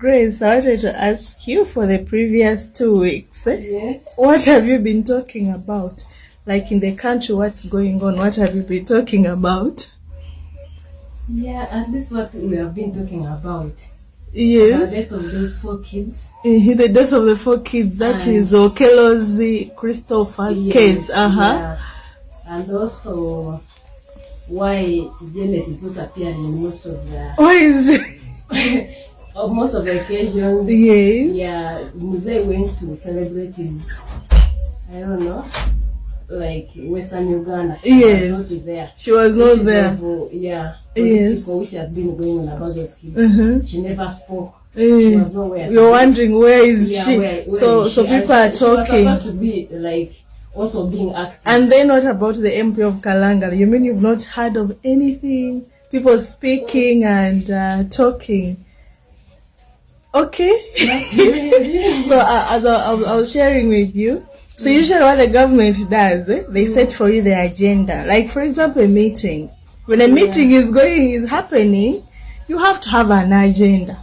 Grace, I wanted to ask you for the previous 2 weeks. Yes. What have you been talking about? Like in the country, what's going on? What have you been talking about? Yeah, at least what we have been talking about. Yes. The death of those 4 kids. The death of the 4 kids. That is Okelozi Christopher's case. Yeah. And also why Janet is not appearing in most of the. Why is it? Of most of the occasions. Yes. Yeah, Mzee went to celebrate his, I don't know, like Western Uganda. Yes. She was not there. She was not there. Yes. Which has been going on about those kids. She never spoke. She was nowhere. You're wondering where is she? Where so is she? People are talking. She was supposed to be like also being active. And then what about the MP of Kalangala? You mean you've not heard of anything? People speaking and talking. Okay. So as I was sharing with you, so usually what the government does, they set for you the agenda. Like for example, a meeting. When a meeting is happening, you have to have an agenda.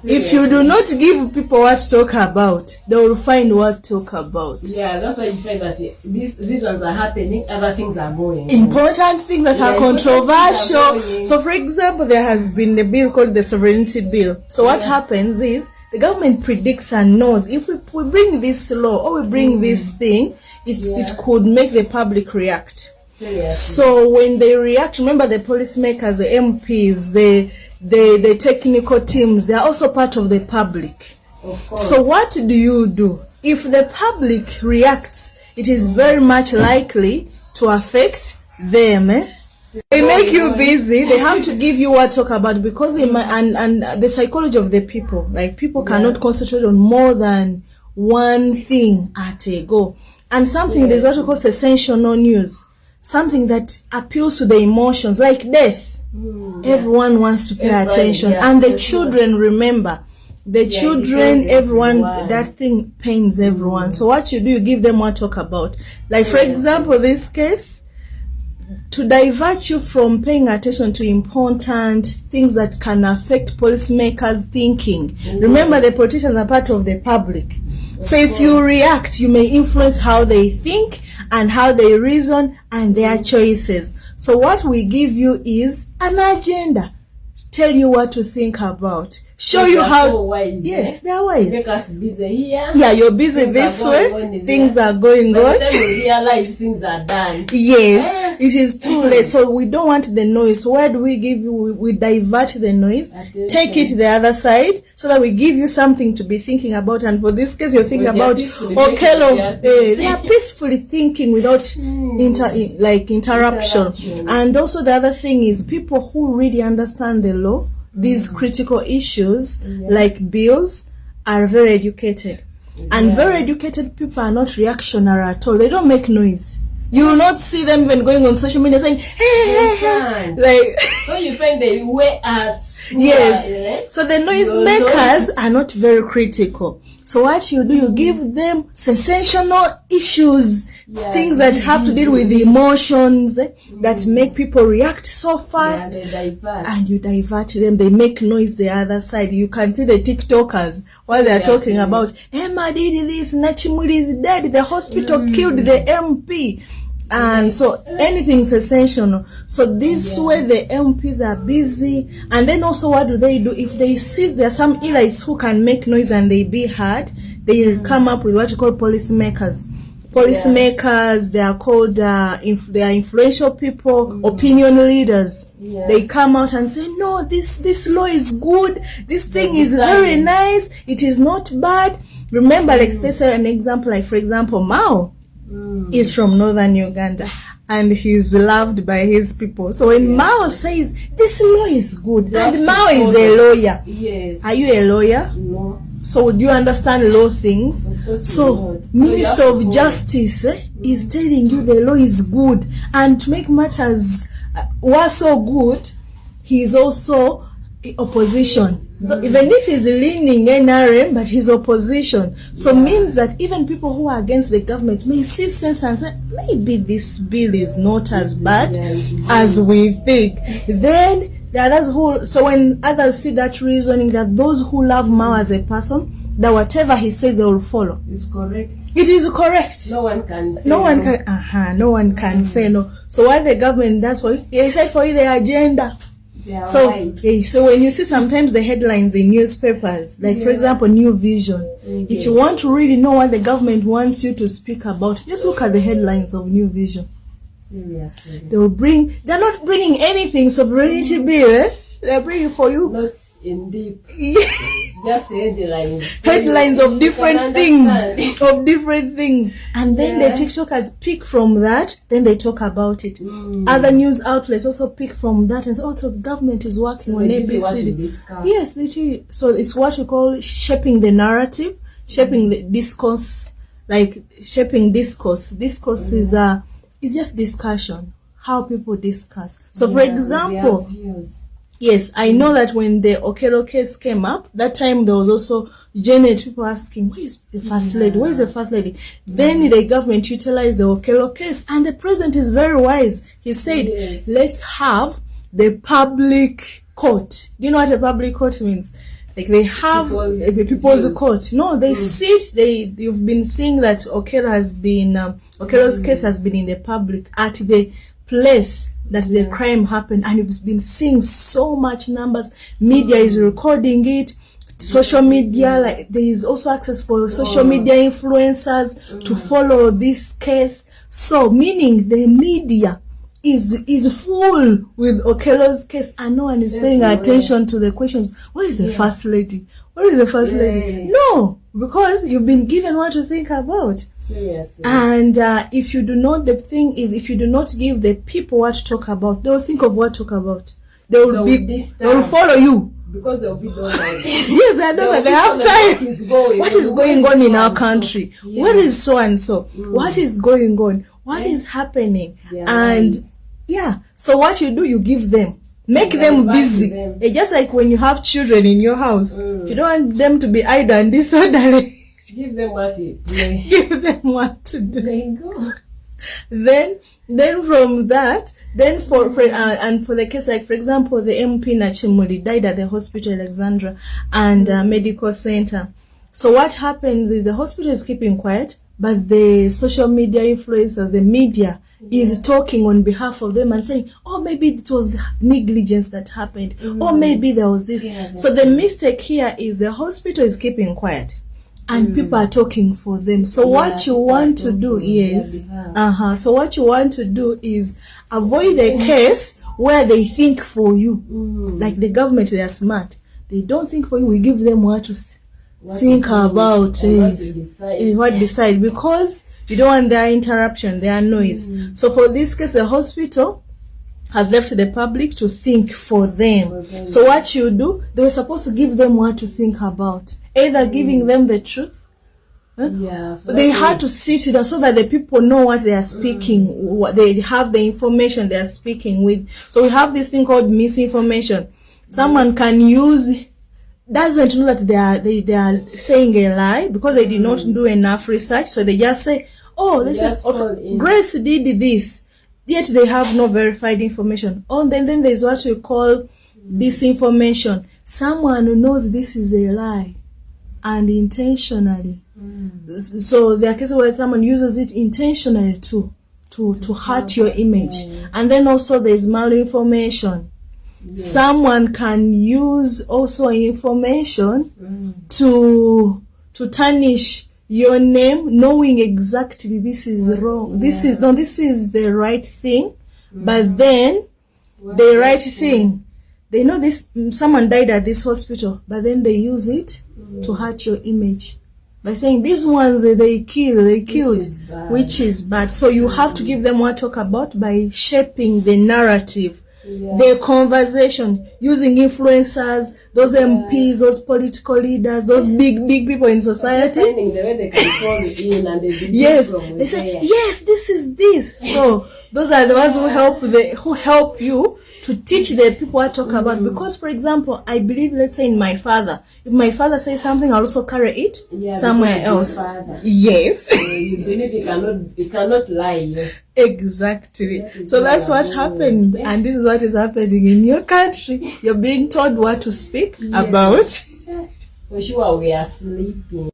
If you do not give people what to talk about, they will find what to talk about. Yeah, that's why you find that these ones are happening, other things are going. Important things that are controversial. So for example, there has been a bill called the Sovereignty Bill. So what happens is, the government predicts and knows if we bring this law or we bring this thing, it could make the public react. So when they react, remember the policymakers, the MPs, the technical teams, they are also part of the public. Of course. So what do you do? If the public reacts, it is very much likely to affect them. They make you busy. They have to give you what to talk about because and the psychology of the people. Like people cannot concentrate on more than one thing at a go. And something there's what we call sensational news. Something that appeals to the emotions, like death. Everyone wants to pay attention. And the children, remember, the children, everyone, that thing pains everyone. So what you do, you give them what to talk about. Like for example, this case, to divert you from paying attention to important things that can affect policymakers' thinking. Remember, the politicians are part of the public. So if you react, you may influence how they think and how they reason and their choices. So what we give you is an agenda. Tell you what to think about. Show you how. So wise, yes, they are wise. Make us busy here. Yeah, you're busy this way. Things are going on. By the time we realize things are done. Yes, it is too late. So we don't want the noise. Where do we give you? We divert the noise, take it the other side, so that we give you something to be thinking about. And for this case, you're thinking about Okello. They are peacefully thinking without interruption. And also the other thing is people who really understand the law. These critical issues like bills are very educated. And very educated people are not reactionary at all. They don't make noise. You will not see them even going on social media saying, hey. Like, so you find they wear us. Yes. So the noisemakers are not very critical. So what you do, you give them sensational issues. Things that have to deal with the emotions that make people react so fast, and you divert them. They make noise the other side. You can see the TikTokers while they are talking about Emma did this, Nachimuli is dead, the hospital killed the MP, and so anything sensational. So this way the MPs are busy, and then also what do? If they see there are some elites who can make noise and they be heard, they come up with what you call policymakers. Policymakers, they are called, they are influential people, opinion leaders. They come out and say, no, this law is good. This thing is very nice. It is not bad. Remember, like, say an example, like, for example, Mao is from northern Uganda and he's loved by his people. So when Mao says, this law is good, and Mao is a lawyer. Yes. Are you a lawyer? No. So do you understand law things? So Minister of Justice is telling you the law is good, and to make matters was so good, he is also opposition. Even if he's leaning NRM, but he's opposition. So means that even people who are against the government may see sense and say, maybe this bill is not as bad as we think. Then there are those who, so when others see that reasoning, that those who love Mao as a person, that whatever he says they will follow. It's correct. It is correct. No one can say no one can say no. So what the government does for you, they set for you the agenda. So when you see sometimes the headlines in newspapers, like for example New Vision, if you want to really know what the government wants you to speak about, just look at the headlines of New Vision. Seriously. They're not bringing anything sovereignty bill, eh? They're bringing for you not in deep. Just headlines of different things, and then the TikTokers pick from that, then they talk about it. Other news outlets also pick from that and say, oh, the government is working on ABCD. Yes, they do. So it's what we call shaping the narrative, shaping the discourse, like shaping discourse. Discourse is it's just discussion, how people discuss. So for example, yes, I know that when the Okello case came up, that time there was also Janet, people asking, where is the first lady? Where is the first lady? Then the government utilized the Okello case, and the president is very wise. He said, let's have the public court. Do you know what a public court means? Like they have the people's court. No, they sit. You've been seeing that Okello's case has been in the public at the place that the crime happened, and you've been seeing so much numbers. Media is recording it. Social media, like there is also access for social media influencers to follow this case. So meaning the media is full with Okello's case, and no one is paying attention to the questions. Where is the first lady? Where is the first lady? No, because you've been given what to think about. Seriously. And if you do not, the thing is, if you do not give the people what to talk about, they will think of what to talk about. They will follow you. Because they'll be done. Yes, they have time. What is going on in our country? Where is so and so? What is going on? What is happening? And so what you do, you give them. Make them busy. It's just like when you have children in your house. You don't want them to be idle and disorderly. Give them what to play. Give them what to do. There you go. Then from that, then for the case, like for example, the MP Nachimuli died at the hospital Alexandra and medical center. So what happens is the hospital is keeping quiet, but the social media influencers, the media, is talking on behalf of them and saying, oh, maybe it was negligence that happened, or maybe there was this. So the mistake here is the hospital is keeping quiet, and people are talking for them. So what you want to do is, so what you want to do is avoid a case where they think for you. Like the government, they are smart. They don't think for you. We give them what to think about it, what to decide, because you don't want their interruption, their noise. So for this case, the hospital has left the public to think for them. So what you do, they were supposed to give them what to think about. Either giving them the truth. So they had to sit it so that the people know what they are speaking, what they have, the information they are speaking with. So we have this thing called misinformation. Someone can doesn't know that they are saying a lie because they did not do enough research. So they just say, oh, listen, Grace did this, yet they have no verified information. Oh, then there's what we call disinformation. Someone who knows this is a lie and intentionally. So there are cases where someone uses it intentionally to hurt your image. And then also there's malinformation. Someone can use also information to tarnish your name, knowing exactly this is wrong. This is the right thing, but then the right thing, they know this. Someone died at this hospital, but then they use it to hurt your image by saying these ones they killed, which is bad. So you have to give them what to talk about by shaping the narrative. The conversation, using influencers, those MPs, those political leaders, those big people in society. Yes, they say, yes, this is this. So those are the ones who help you to teach the people I talk about. Because, for example, I believe, let's say in my father, if my father says something, I'll also carry it somewhere else. Yes. You believe you cannot lie. Exactly. So that's what happened. And this is what is happening in your country. You're being told what to speak about. For sure, we are sleeping.